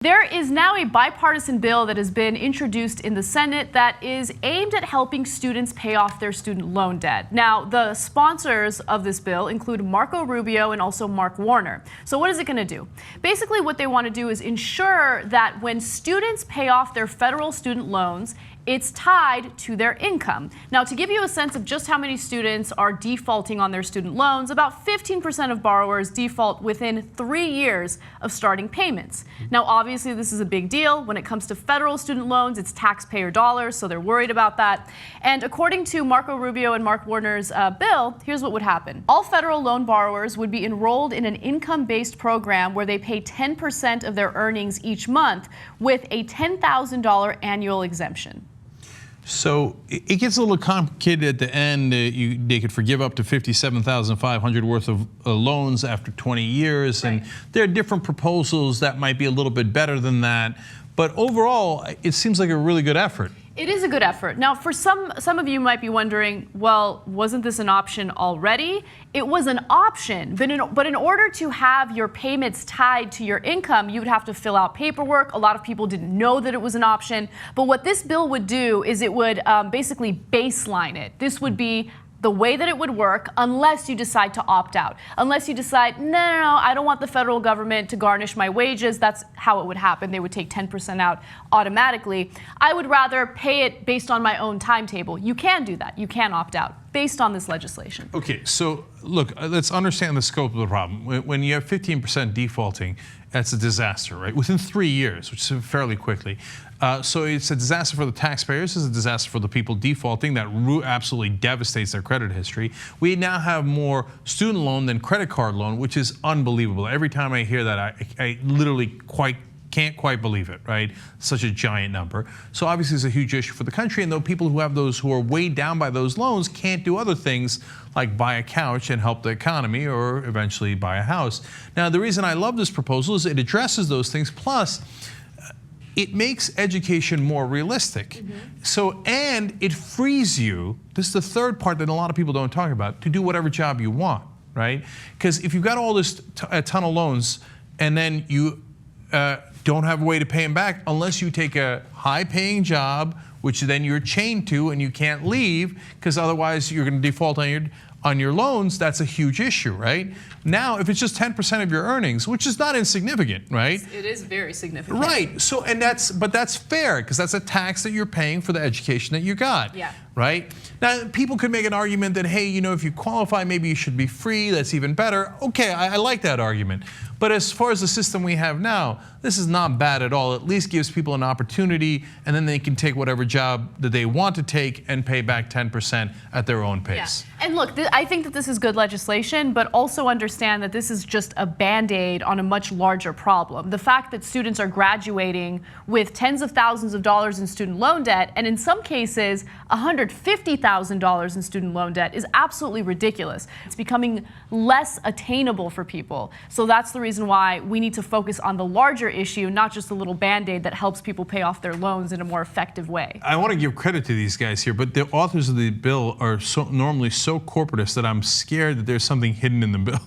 There is now a bipartisan bill that has been introduced in the Senate that is aimed at helping students pay off their student loan debt. Now, the sponsors of this bill include Rubio and also Mark Warner. So what is it going to do? Basically, what they want to do is ensure that when students pay off their federal student loans, it's tied to their income. Now, to give you a sense of just how many students are defaulting on their student loans, about 15% of borrowers default within 3 years of starting payments. Now, obviously, this is a big deal. When it comes to federal student loans, it's taxpayer dollars, so they're worried about that. And according to Rubio and Mark Warner's bill, here's what would happen. All federal loan borrowers would be enrolled in an income-based program where they pay 10% of their earnings each month with a $10,000 annual exemption. So it gets a little complicated at the end. They could forgive up to $57,500 worth of loans after 20 years. Right. And there are different proposals that might be a little bit better than that. But overall, it seems like a really good effort. It is a good effort. Now, for some of you might be wondering, well, wasn't this an option already? It was an option, but in order to have your payments tied to your income, you would have to fill out paperwork. A lot of people didn't know that it was an option. But what this bill would do is it would basically baseline it. This would be the way that it would work unless you decide to opt out. Unless you decide, no, I don't want the federal government to garnish my wages. That's how it would happen. They would take 10% out automatically. I would rather pay it based on my own timetable. You can do that. You can opt out based on this legislation. Okay, so look, let's understand the scope of the problem. When you have 15% defaulting, that's a disaster, right? Within 3 years, which is fairly quickly. So it's a disaster for the taxpayers, it's a disaster for the people defaulting. That absolutely devastates their credit history. We now have more student loan than credit card loan, which is unbelievable. Every time I hear that, I literally can't quite believe it, right? Such a giant number. So obviously it's a huge issue for the country, and though people who have those who are weighed down by those loans can't do other things like buy a couch and help the economy or eventually buy a house. Now, the reason I love this proposal is it addresses those things, plus it makes education more realistic. So, and it frees you, this is the third part that a lot of people don't talk about, to do whatever job you want, right? Because if you've got all this a ton of loans and then you don't have a way to pay them back unless you take a high-paying job, which then you're chained to and you can't leave because otherwise you're going to default on your loans. That's a huge issue, right? Now, if it's just 10% of your earnings, which is not insignificant, right? It is very significant. Right. So, but that's fair because that's a tax that you're paying for the education that you got. Yeah. Right? Now, people could make an argument that, hey, you know, if you qualify, maybe you should be free. That's even better. Okay, I like that argument. But as far as the system we have now, this is not bad at all. At least gives people an opportunity, and then they can take whatever job that they want to take and pay back 10% at their own pace. Yeah. And look, I think that this is good legislation, but also understand that this is just a Band-Aid on a much larger problem. The fact that students are graduating with tens of thousands of dollars in student loan debt, and in some cases, $150,000 in student loan debt is absolutely ridiculous. It's becoming less attainable for people. So that's the reason why we need to focus on the larger issue, not just a little Band-Aid that helps people pay off their loans in a more effective way. I want to give credit to these guys here, but the authors of the bill are normally so corporatist that I'm scared that there's something hidden in the bill.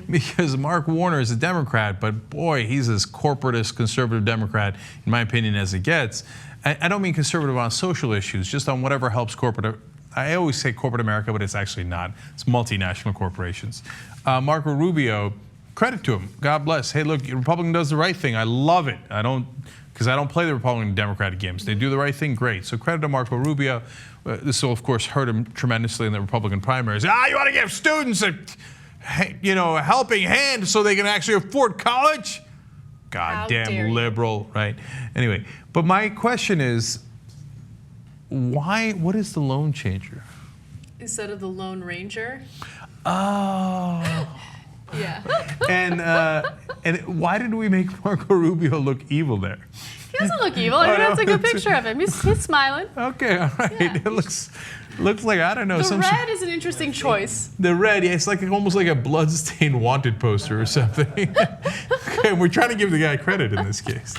Because Mark Warner is a Democrat, but boy, he's as corporatist, conservative Democrat, in my opinion, as it gets. I don't mean conservative on social issues, just on whatever helps corporate. I always say corporate America, but it's actually not. It's multinational corporations. Rubio, credit to him. God bless. Hey, look, Republican does the right thing. I love it. Because I don't play the Republican and Democratic games. They do the right thing, great. So credit to Rubio. This will, of course, hurt him tremendously in the Republican primaries. You want to give students a helping hand so they can actually afford college? Goddamn liberal, right? Anyway, but my question is, what is the loan changer? Instead of the Lone Ranger? Oh. Yeah. And why did we make Rubio look evil there? He doesn't look evil. I mean, that's a good picture of him. He's smiling. Okay, all right. Yeah. It looks like, I don't know. The red is an interesting choice. The red, yeah, it's like almost like a bloodstained wanted poster or something. Okay, we're trying to give the guy credit in this case.